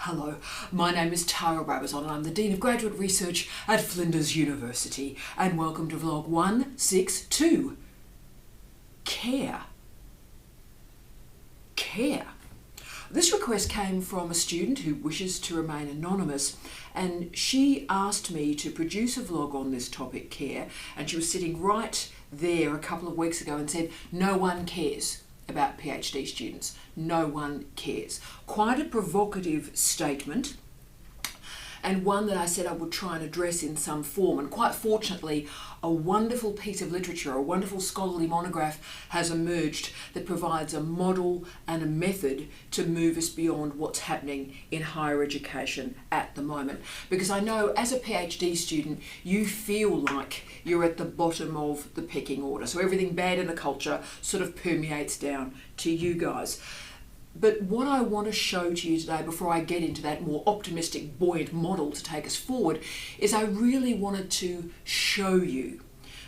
Hello, my name is Tara Brabazon and I'm the Dean of Graduate Research at Flinders University, and welcome to vlog 162. Care. This request came from a student who wishes to remain anonymous, and she asked me to produce a vlog on this topic, care, and she was sitting right there a couple of weeks ago and said, no one cares about PhD students. No one cares. Quite a provocative statement, and one that I said I would try and address in some form. And quite fortunately, a wonderful piece of literature, a wonderful scholarly monograph has emerged that provides a model and a method to move us beyond what's happening in higher education at the moment. Because I know as a PhD student, you feel like you're at the bottom of the pecking order. So everything bad in the culture sort of permeates down to you guys. But what I want to show to you today, before I get into that more optimistic, buoyant model to take us forward, is I really wanted to show you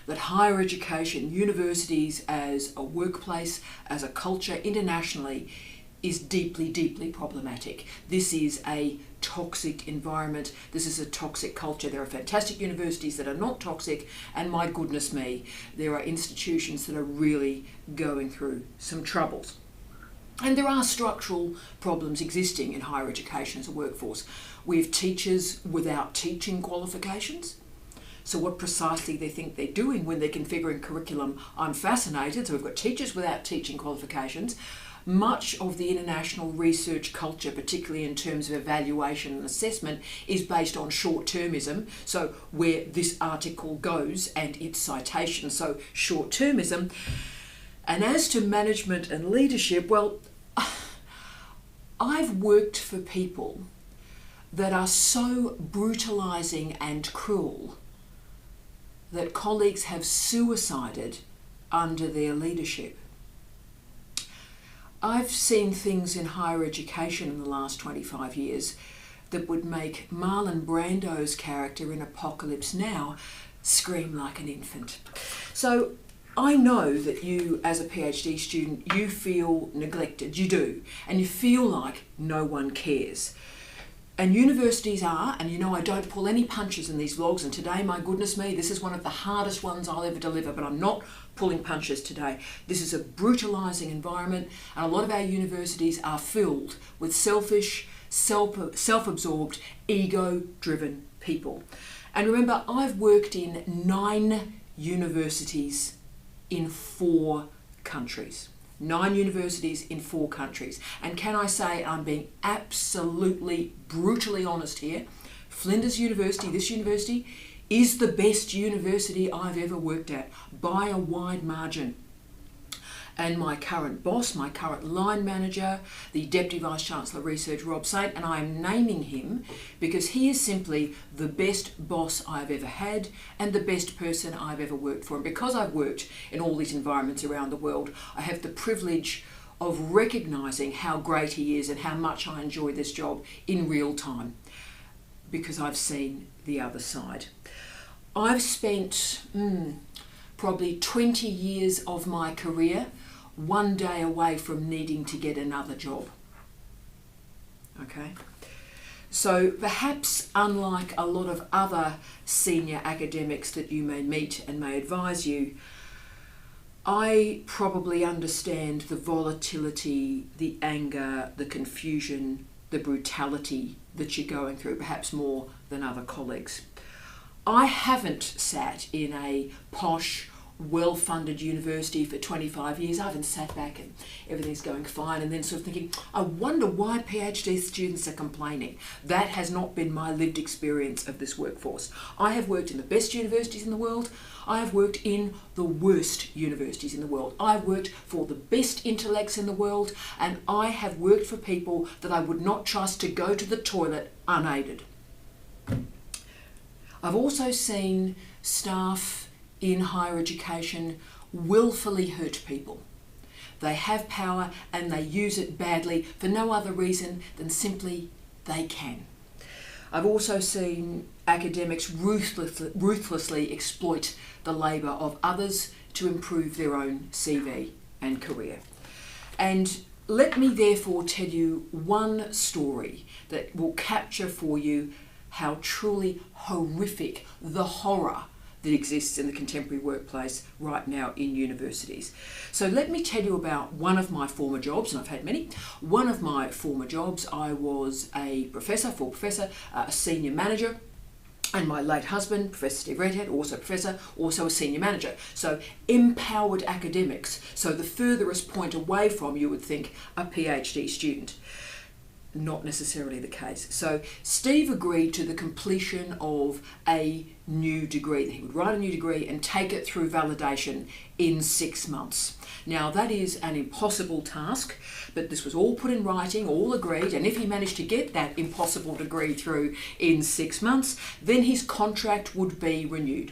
that higher education, universities as a workplace, as a culture internationally, is deeply, deeply problematic. This is a toxic environment. This is a toxic culture. There are fantastic universities that are not toxic, and my goodness me, there are institutions that are really going through some troubles. And there are structural problems existing in higher education as a workforce. We have teachers without teaching qualifications. So what precisely they think they're doing when they're configuring curriculum, I'm fascinated. So we've got teachers without teaching qualifications. Much of the international research culture, particularly in terms of evaluation and assessment, is based on short-termism. So where this article goes and its citation, so short-termism. And as to management and leadership, well, I've worked for people that are so brutalizing and cruel that colleagues have suicided under their leadership. I've seen things in higher education in the last 25 years that would make Marlon Brando's character in Apocalypse Now scream like an infant. So I know that you, as a PhD student, you feel neglected, you do, and you feel like no one cares. And universities are, and you know I don't pull any punches in these vlogs, and today, my goodness me, this is one of the hardest ones I'll ever deliver, but I'm not pulling punches today. This is a brutalizing environment, and a lot of our universities are filled with selfish, self-absorbed, ego-driven people. And remember, I've worked in 9 universities in 4 countries. 9 universities in 4 countries. And can I say, I'm being absolutely brutally honest here, Flinders University, this university, is the best university I've ever worked at by a wide margin. And my current boss, my current line manager, the Deputy Vice-Chancellor Research, Rob Saint, and I'm naming him because he is simply the best boss I've ever had and the best person I've ever worked for. And because I've worked in all these environments around the world, I have the privilege of recognising how great he is and how much I enjoy this job in real time, because I've seen the other side. I've spent probably 20 years of my career one day away from needing to get another job. Okay? So perhaps unlike a lot of other senior academics that you may meet and may advise you, I probably understand the volatility, the anger, the confusion, the brutality that you're going through, perhaps more than other colleagues. I haven't sat in a posh, well-funded university for 25 years. I haven't sat back and everything's going fine and then sort of thinking, I wonder why PhD students are complaining. That has not been my lived experience of this workforce. I have worked in the best universities in the world. I have worked in the worst universities in the world. I've worked for the best intellects in the world, and I have worked for people that I would not trust to go to the toilet unaided. I've also seen staff in higher education willfully hurt people. They have power and they use it badly for no other reason than simply they can. I've also seen academics ruthlessly exploit the labour of others to improve their own CV and career. And let me therefore tell you one story that will capture for you how truly horrific the horror that exists in the contemporary workplace right now in universities. So let me tell you about one of my former jobs, and I've had many. One of my former jobs, I was a professor, a senior manager, and my late husband, Professor Steve Redhead, also a professor, also a senior manager. So empowered academics. So the furthest point away from, you would think, a PhD student. Not necessarily the case. So Steve agreed to the completion of a new degree, that he would write a new degree and take it through validation in 6 months. Now that is an impossible task, but this was all put in writing, all agreed, and if he managed to get that impossible degree through in 6 months, then his contract would be renewed.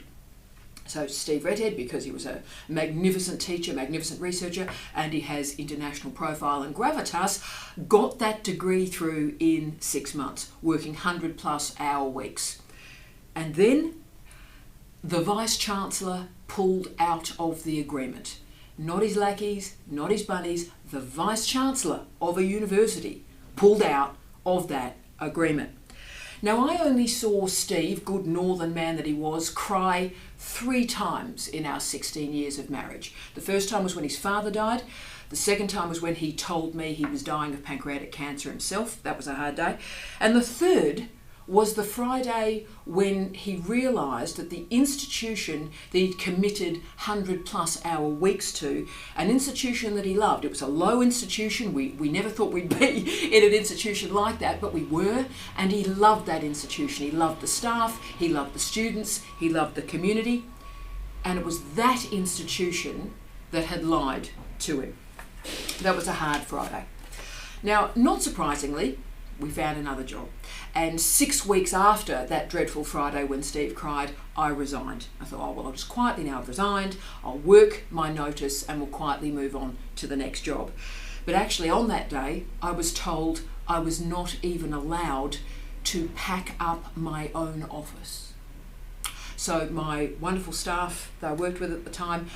So Steve Redhead, because he was a magnificent teacher, magnificent researcher, and he has international profile and gravitas, got that degree through in 6 months, working 100+ hour weeks. And then the Vice-Chancellor pulled out of the agreement. Not his lackeys, not his bunnies, the Vice-Chancellor of a university pulled out of that agreement. Now, I only saw Steve, good northern man that he was, cry 3 times in our 16 years of marriage. The first time was when his father died. The second time was when he told me he was dying of pancreatic cancer himself. That was a hard day. And the third was the Friday when he realised that the institution that he'd committed 100+ hour weeks to, an institution that he loved. It was a low institution. We never thought we'd be in an institution like that, but we were, and he loved that institution. He loved the staff, he loved the students, he loved the community, and it was that institution that had lied to him. That was a hard Friday. Now, not surprisingly, we found another job. And 6 weeks after that dreadful Friday when Steve cried, I resigned. I thought, oh, well, I'll just quietly now I've resigned, I'll work my notice and we'll quietly move on to the next job. But actually on that day, I was told I was not even allowed to pack up my own office. So my wonderful staff that I worked with at the time,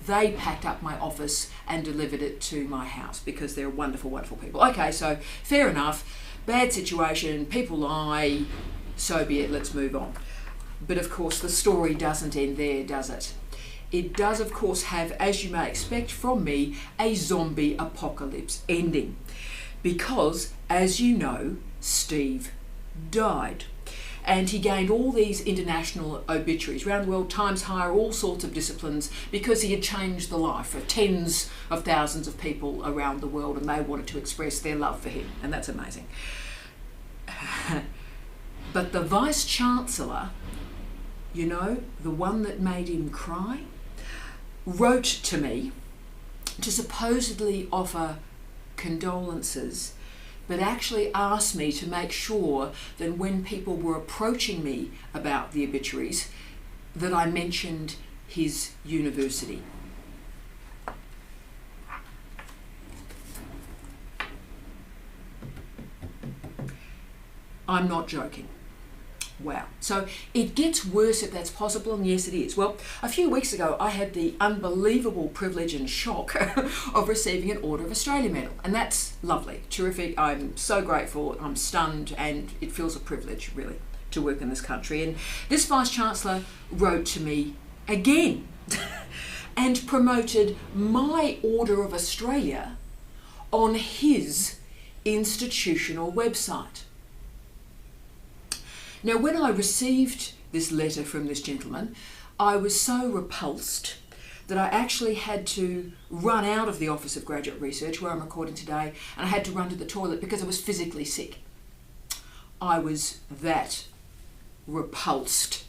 they packed up my office and delivered it to my house because they're wonderful, wonderful people. Okay, so fair enough. Bad situation, people lie, so be it, let's move on. But of course the story doesn't end there, does it? It does of course have, as you may expect from me, a zombie apocalypse ending. Because, as you know, Steve died. And he gained all these international obituaries around the world, Times Higher, all sorts of disciplines, because he had changed the life of tens of thousands of people around the world, and they wanted to express their love for him, and that's amazing. But the Vice-Chancellor, you know, the one that made him cry, wrote to me to supposedly offer condolences, but actually asked me to make sure that when people were approaching me about the obituaries, that I mentioned his university. I'm not joking. Wow. So it gets worse if that's possible, and yes it is. Well, a few weeks ago I had the unbelievable privilege and shock of receiving an Order of Australia medal, and that's lovely, terrific. I'm so grateful, I'm stunned, and it feels a privilege really to work in this country. And this Vice-Chancellor wrote to me again and promoted my Order of Australia on his institutional website. Now, when I received this letter from this gentleman, I was so repulsed that I actually had to run out of the Office of Graduate Research, where I'm recording today, and I had to run to the toilet because I was physically sick. I was that repulsed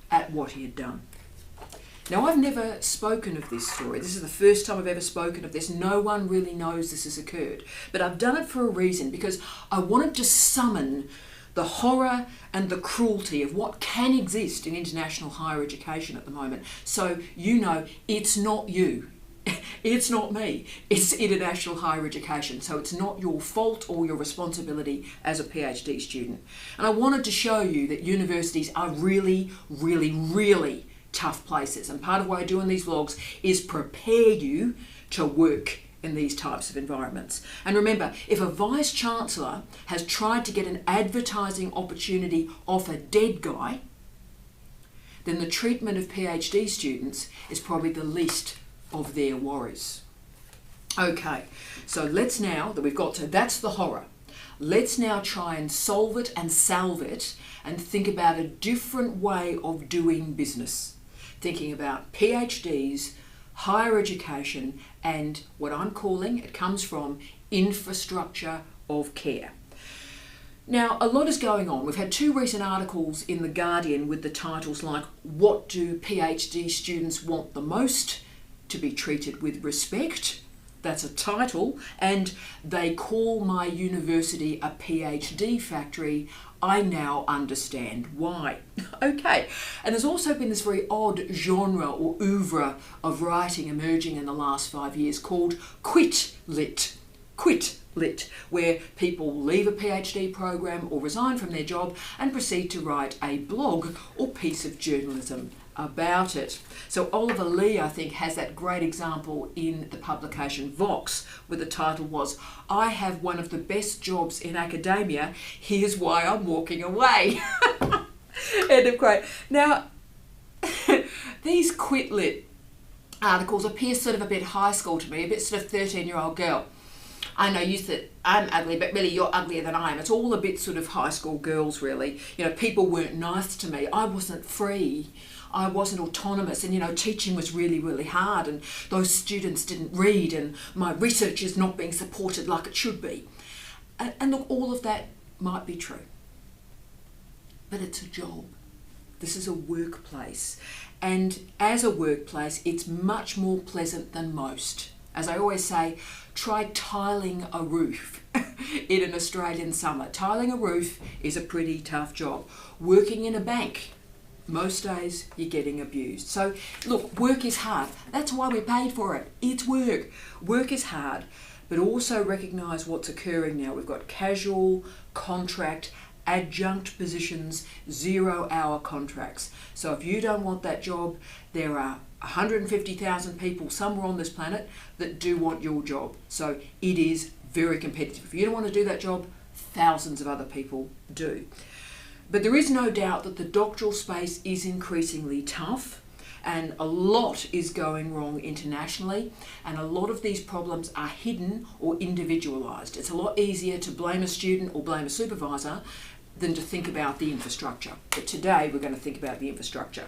at what he had done. Now, I've never spoken of this story. This is the first time I've ever spoken of this. No one really knows this has occurred. But I've done it for a reason, because I wanted to summon the horror and the cruelty of what can exist in international higher education at the moment. So you know, it's not you, it's not me, it's international higher education. So it's not your fault or your responsibility as a PhD student. And I wanted to show you that universities are really, really, really tough places. And part of what I do in these vlogs is prepare you to work in these types of environments. And remember, if a vice-chancellor has tried to get an advertising opportunity off a dead guy, then the treatment of PhD students is probably the least of their worries. Okay, so let's now that we've got to, that's the horror. Let's now try and solve it and salve it and think about a different way of doing business. Thinking about PhDs, higher education, and what I'm calling, it comes from, infrastructure of care. Now, a lot is going on. We've had 2 recent articles in The Guardian with the titles like, "What do PhD students want the most? To be treated with respect." That's a title. And "They call my university a PhD factory. I now understand why." Okay. And there's also been this very odd genre or oeuvre of writing emerging in the last 5 years called quit lit. Quit lit, where people leave a PhD program or resign from their job and proceed to write a blog or piece of journalism about it. So Oliver Lee, I think, has that great example in the publication Vox, where the title was, "I have one of the best jobs in academia, here's why I'm walking away." End of quote. Now, these quit lit articles appear sort of a bit high school to me, a bit sort of 13-year-old girl. I know you said I'm ugly, but really you're uglier than I am. It's all a bit sort of high school girls, really. You know, people weren't nice to me. I wasn't free. I wasn't autonomous, and, you know, teaching was really, really hard, and those students didn't read, and my research is not being supported like it should be. And look, all of that might be true, but it's a job. This is a workplace, and as a workplace, it's much more pleasant than most. As I always say, try tiling a roof in an Australian summer. Tiling a roof is a pretty tough job. Working in a bank, most days you're getting abused. So look, work is hard. That's why we're paid for it. It's work. Work is hard, but also recognise what's occurring now. We've got casual, contract, adjunct positions, 0-hour contracts. So if you don't want that job, there are 150,000 people somewhere on this planet that do want your job. So it is very competitive. If you don't want to do that job, thousands of other people do. But there is no doubt that the doctoral space is increasingly tough, and a lot is going wrong internationally, and a lot of these problems are hidden or individualised. It's a lot easier to blame a student or blame a supervisor than to think about the infrastructure. But today we're going to think about the infrastructure.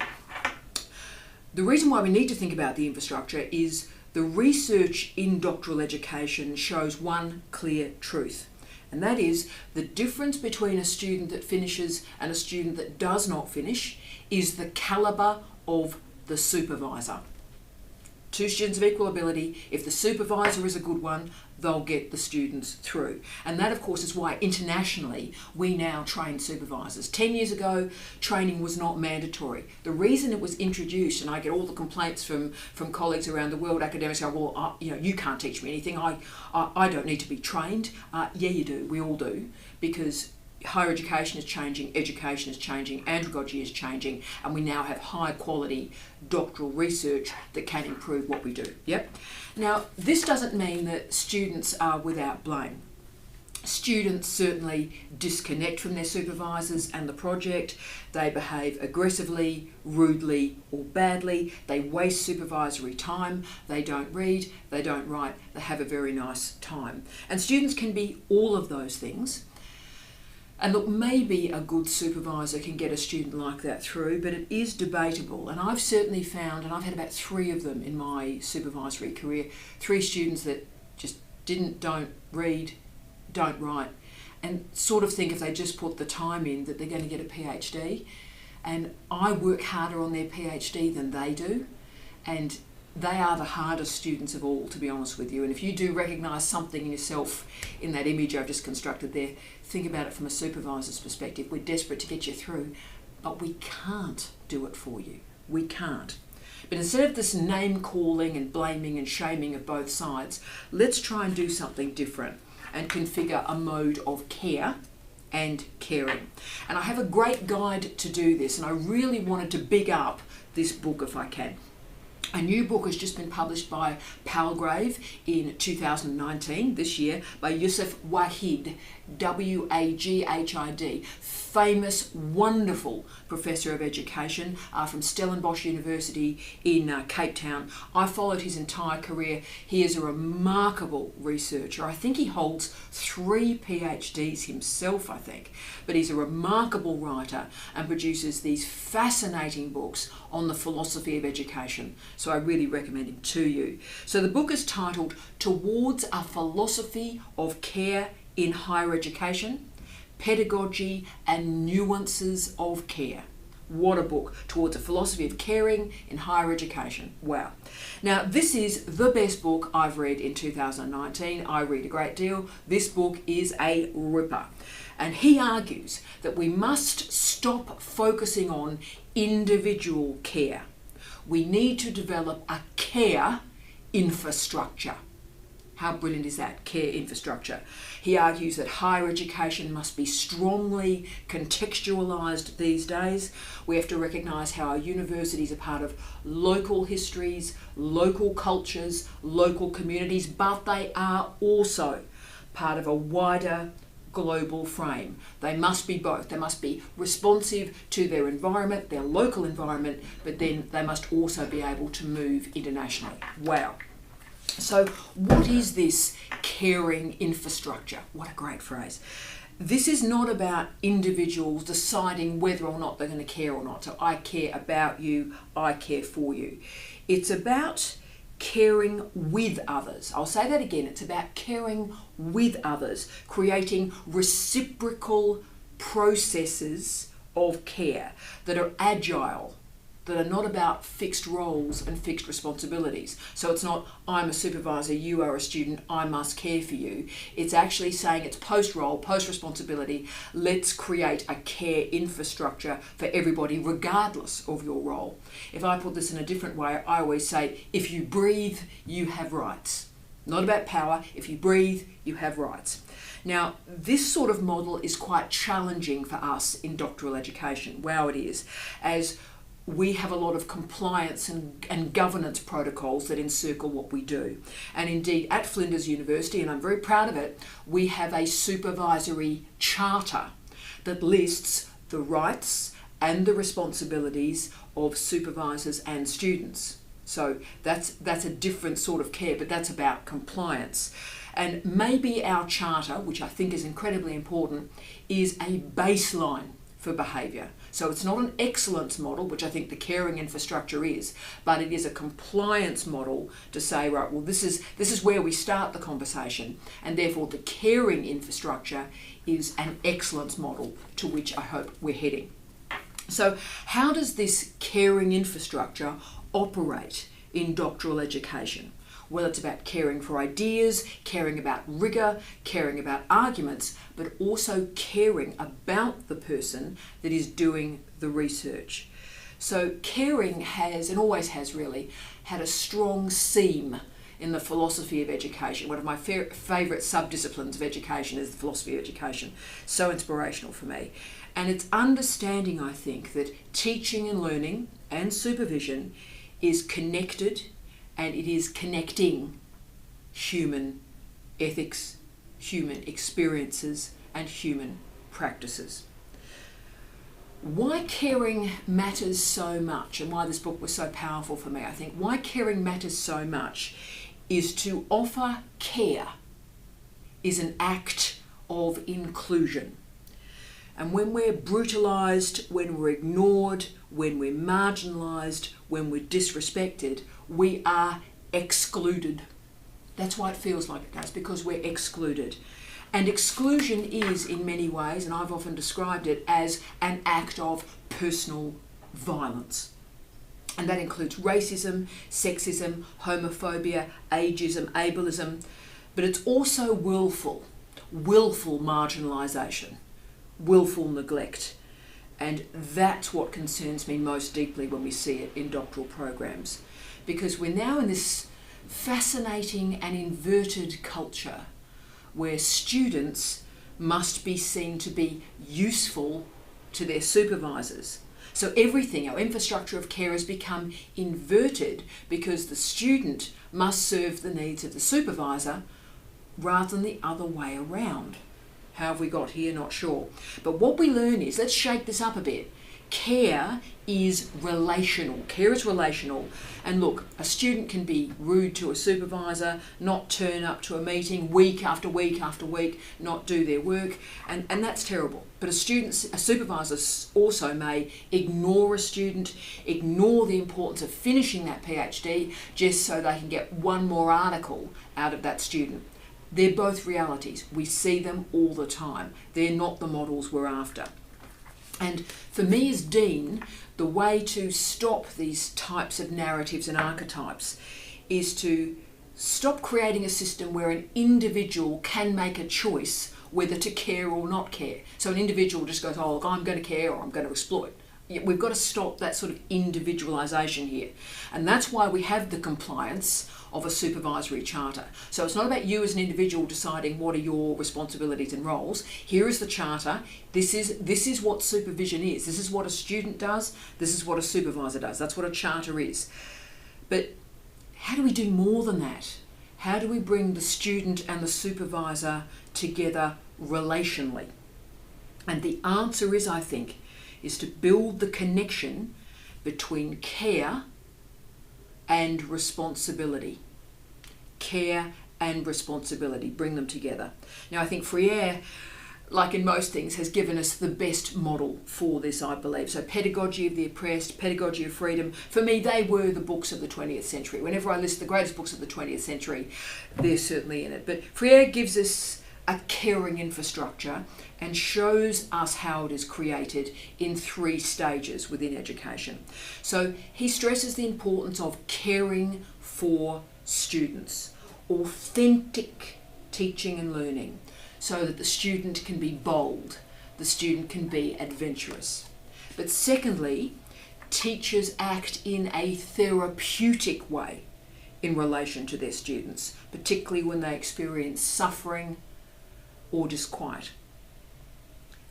The reason why we need to think about the infrastructure is the research in doctoral education shows one clear truth, and that is the difference between a student that finishes and a student that does not finish is the calibre of the supervisor. 2 students of equal ability, if the supervisor is a good one, they'll get the students through. And that, of course, is why internationally we now train supervisors. 10 years ago, training was not mandatory. The reason it was introduced, and I get all the complaints from colleagues around the world, academics go, well, you can't teach me anything. I don't need to be trained. Yeah, you do. We all do, because higher education is changing, education is changing, andragogy is changing, and we now have high quality doctoral research that can improve what we do. Yep. Now, this doesn't mean that students are without blame. Students certainly disconnect from their supervisors and the project. They behave aggressively, rudely, or badly. They waste supervisory time. They don't read, they don't write, they have a very nice time. And students can be all of those things. And look, maybe a good supervisor can get a student like that through, but it is debatable. And I've certainly found, and I've had about 3 of them in my supervisory career, 3 students that just don't read, don't write, and sort of think if they just put the time in that they're going to get a PhD. And I work harder on their PhD than they do. And they are the hardest students of all, to be honest with you. And if you do recognise something in yourself in that image I've just constructed there, think about it from a supervisor's perspective. We're desperate to get you through, but we can't do it for you. We can't. But instead of this name calling and blaming and shaming of both sides, let's try and do something different and configure a mode of care and caring. And I have a great guide to do this, and I really wanted to big up this book if I can. A new book has just been published by Palgrave in 2019, this year, by Yusuf Wahid, Waghid, famous, wonderful professor of education from Stellenbosch University in Cape Town. I followed his entire career. He is a remarkable researcher. I think he holds 3 PhDs himself, I think. But he's a remarkable writer and produces these fascinating books on the philosophy of education. So I really recommend him to you. So the book is titled Towards a Philosophy of Care in Higher Education, Pedagogy and Nuances of Care. What a book. Towards a Philosophy of Caring in Higher Education. Wow. Now, this is the best book I've read in 2019. I read a great deal. This book is a ripper. And he argues that we must stop focusing on individual care. We need to develop a care infrastructure. How brilliant is that? Care infrastructure. He argues that higher education must be strongly contextualised these days. We have to recognise how our universities are part of local histories, local cultures, local communities, but they are also part of a wider global frame. They must be both. They must be responsive to their environment, their local environment, but then they must also be able to move internationally. Wow. So what is this caring infrastructure? What a great phrase. This is not about individuals deciding whether or not they're going to care or not. So I care about you, I care for you. It's about caring with others. I'll say that again. It's about caring with others, creating reciprocal processes of care that are agile, that are not about fixed roles and fixed responsibilities. So it's not, I'm a supervisor, you are a student, I must care for you. It's actually saying it's post-role, post-responsibility. Let's create a care infrastructure for everybody regardless of your role. If I put this in a different way, I always say, if you breathe, you have rights. Not about power. If you breathe, you have rights. Now, this sort of model is quite challenging for us in doctoral education. Wow, it is. As we have a lot of compliance and governance protocols that encircle what we do. And indeed, at Flinders University, and I'm very proud of it, we have a supervisory charter that lists the rights and the responsibilities of supervisors and students. So that's a different sort of care, but that's about compliance. And maybe our charter, which I think is incredibly important, is a baseline for behaviour. So it's not an excellence model, which I think the caring infrastructure is, but it is a compliance model to say, right, well, this is where we start the conversation, and therefore the caring infrastructure is an excellence model to which I hope we're heading. So how does this caring infrastructure operate in doctoral education? Well, it's about caring for ideas, caring about rigour, caring about arguments, but also caring about the person that is doing the research. So caring has, and always has really, had a strong seam in the philosophy of education. One of my favourite subdisciplines of education is the philosophy of education. So inspirational for me. And it's understanding, I think, that teaching and learning and supervision is connected, and it is connecting human ethics, human experiences, and human practices. Why caring matters so much, and why this book was so powerful for me, I think, why caring matters so much is to offer care is an act of inclusion. And when we're brutalised, when we're ignored, when we're marginalised, when we're disrespected, we are excluded. That's why it feels like it does, because we're excluded. And exclusion is, in many ways, and I've often described it as an act of personal violence. And that includes racism, sexism, homophobia, ageism, ableism, but it's also willful marginalisation, willful neglect. And that's what concerns me most deeply when we see it in doctoral programs. Because we're now in this fascinating and inverted culture where students must be seen to be useful to their supervisors. So everything, our infrastructure of care has become inverted because the student must serve the needs of the supervisor rather than the other way around. How have we got here? Not sure. But what we learn is, let's shake this up a bit. Care is relational. Care is relational. And look, a student can be rude to a supervisor, not turn up to a meeting week after week after week, not do their work, and that's terrible. But a supervisor also may ignore a student, ignore the importance of finishing that PhD just so they can get one more article out of that student. They're both realities. We see them all the time. They're not the models we're after. And for me as Dean, the way to stop these types of narratives and archetypes is to stop creating a system where an individual can make a choice whether to care or not care. So an individual just goes, oh, look, I'm going to care or I'm going to exploit. We've got to stop that sort of individualisation here. And that's why we have the compliance of a supervisory charter. So it's not about you as an individual deciding what are your responsibilities and roles. Here is the charter. This is what supervision is. This is what a student does. This is what a supervisor does. That's what a charter is. But how do we do more than that? How do we bring the student and the supervisor together relationally? And the answer is, I think, is to build the connection between care and responsibility. Care and responsibility, bring them together. Now, I think Freire, like in most things, has given us the best model for this, I believe. So Pedagogy of the Oppressed, Pedagogy of Freedom, for me, they were the books of the 20th century. Whenever I list the greatest books of the 20th century, they're certainly in it. But Freire gives us a caring infrastructure and shows us how it is created in 3 stages within education. So he stresses the importance of caring for students, authentic teaching and learning, so that the student can be bold, the student can be adventurous. But secondly, teachers act in a therapeutic way in relation to their students, particularly when they experience suffering or disquiet.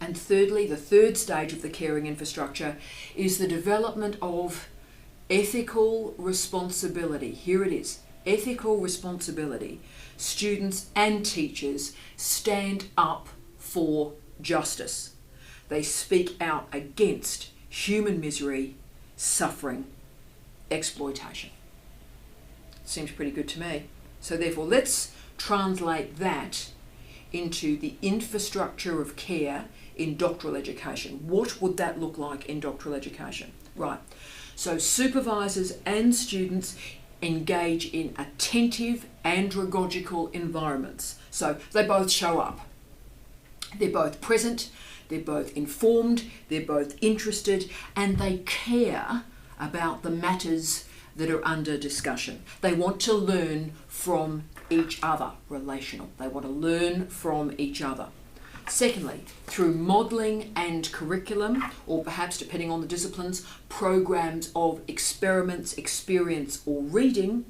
And thirdly, the third stage of the caring infrastructure is the development of ethical responsibility. Here it is, ethical responsibility. Students and teachers stand up for justice. They speak out against human misery, suffering, exploitation. Seems pretty good to me. So therefore, let's translate that into the infrastructure of care in doctoral education. What would that look like in doctoral education? Right, so supervisors and students engage in attentive andragogical environments. So they both show up. They're both present, they're both informed, they're both interested, and they care about the matters that are under discussion. They want to learn from each other, relational. They want to learn from each other. Secondly, through modelling and curriculum, or perhaps depending on the disciplines, programs of experiments, experience or reading,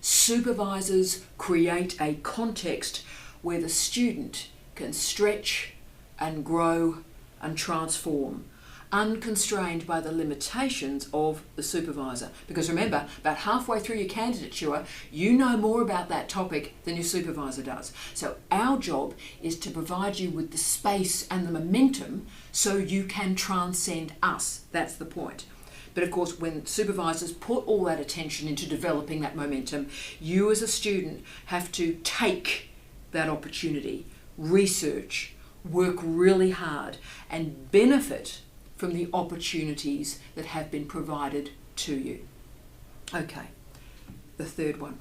supervisors create a context where the student can stretch and grow and transform, unconstrained by the limitations of the supervisor. Because remember, about halfway through your candidature, you know more about that topic than your supervisor does. So our job is to provide you with the space and the momentum so you can transcend us. That's the point. But of course, when supervisors put all that attention into developing that momentum, you as a student have to take that opportunity, research, work really hard, and benefit from the opportunities that have been provided to you. Okay, the third one.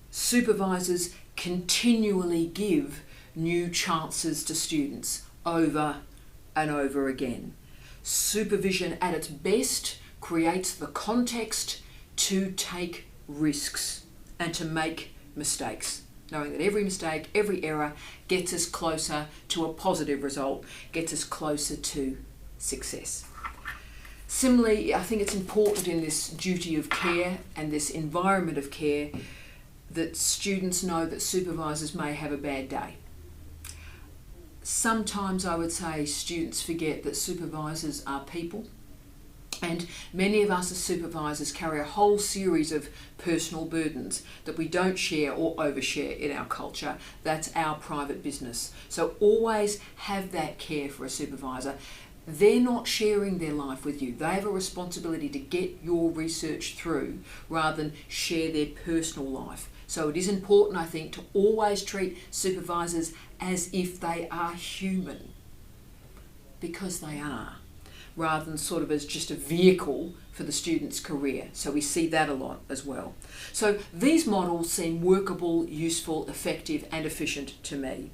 Supervisors continually give new chances to students over and over again. Supervision at its best creates the context to take risks and to make mistakes, knowing that every mistake, every error gets us closer to a positive result, gets us closer to success. Similarly, I think it's important in this duty of care and this environment of care that students know that supervisors may have a bad day. Sometimes I would say students forget that supervisors are people, and many of us as supervisors carry a whole series of personal burdens that we don't share or overshare in our culture. That's our private business. So always have that care for a supervisor. They're not sharing their life with you. They have a responsibility to get your research through rather than share their personal life. So it is important, I think, to always treat supervisors as if they are human, because they are, rather than sort of as just a vehicle for the student's career. So we see that a lot as well. So these models seem workable, useful, effective and efficient to me.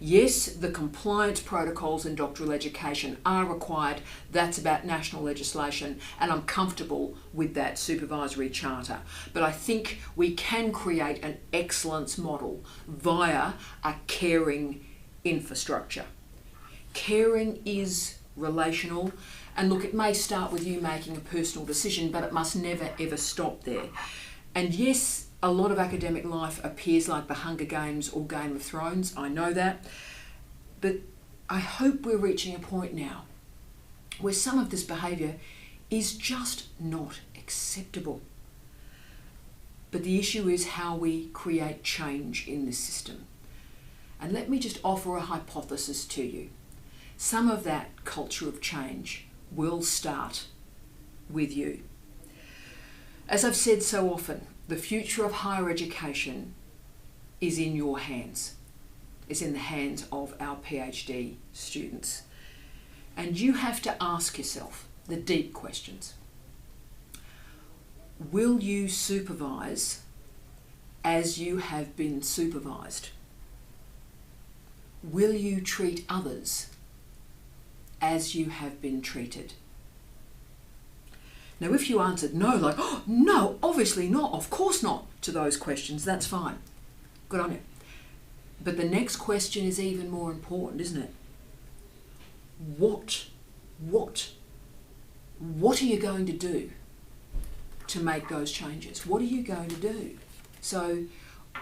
Yes, the compliance protocols in doctoral education are required. That's about national legislation, and I'm comfortable with that supervisory charter. But I think we can create an excellence model via a caring infrastructure. Caring is relational, and look, it may start with you making a personal decision, but it must never ever stop there. And yes, a lot of academic life appears like the Hunger Games or Game of Thrones, I know that, but I hope we're reaching a point now where some of this behaviour is just not acceptable. But the issue is how we create change in this system. And let me just offer a hypothesis to you. Some of that culture of change will start with you. As I've said so often, the future of higher education is in your hands. It's in the hands of our PhD students. And you have to ask yourself the deep questions. Will you supervise as you have been supervised? Will you treat others as you have been treated? Now, if you answered no, like, oh, no, obviously not, of course not, to those questions, that's fine. Good on you. But the next question is even more important, isn't it? What are you going to do to make those changes? What are you going to do? So,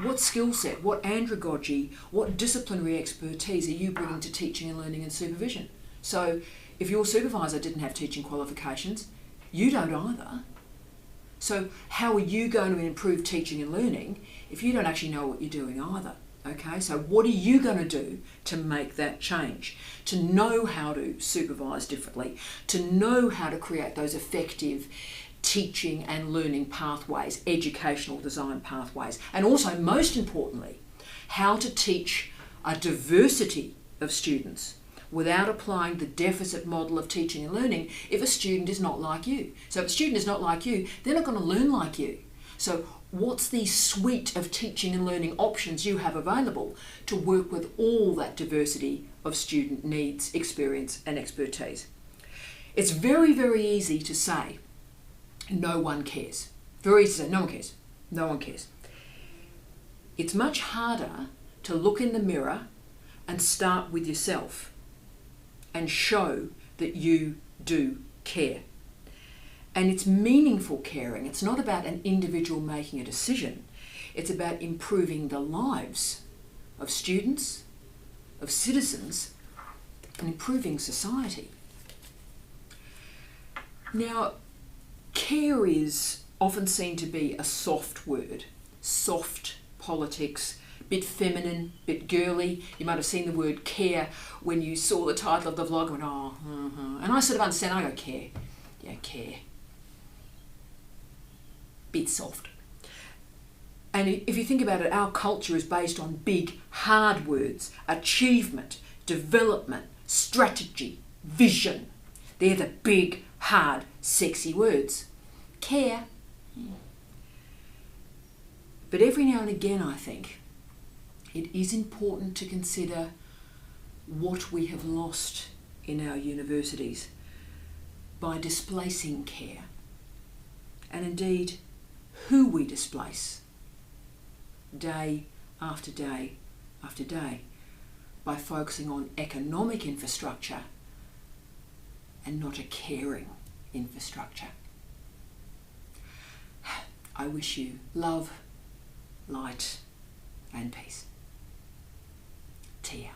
what skill set, what andragogy, what disciplinary expertise are you bringing to teaching and learning and supervision? So, if your supervisor didn't have teaching qualifications, you don't either. So how are you going to improve teaching and learning if you don't actually know what you're doing either? Okay, so what are you going to do to make that change? To know how to supervise differently, to know how to create those effective teaching and learning pathways, educational design pathways, and also, most importantly, how to teach a diversity of students without applying the deficit model of teaching and learning if a student is not like you. So if a student is not like you, they're not going to learn like you. So what's the suite of teaching and learning options you have available to work with all that diversity of student needs, experience and expertise? It's very, very easy to say, no one cares. Very easy to say, no one cares. No one cares. It's much harder to look in the mirror and start with yourself and show that you do care. And it's meaningful caring. It's not about an individual making a decision. It's about improving the lives of students, of citizens, and improving society. Now, care is often seen to be a soft word, soft politics, bit feminine, bit girly. You might have seen the word care when you saw the title of the vlog and went, oh, and I sort of understand, I go, care. Yeah, care. Bit soft. And if you think about it, our culture is based on big, hard words, achievement, development, strategy, vision. They're the big, hard, sexy words. Care. But every now and again, I think, it is important to consider what we have lost in our universities by displacing care, and indeed who we displace day after day after day by focusing on economic infrastructure and not a caring infrastructure. I wish you love, light and peace. Tia.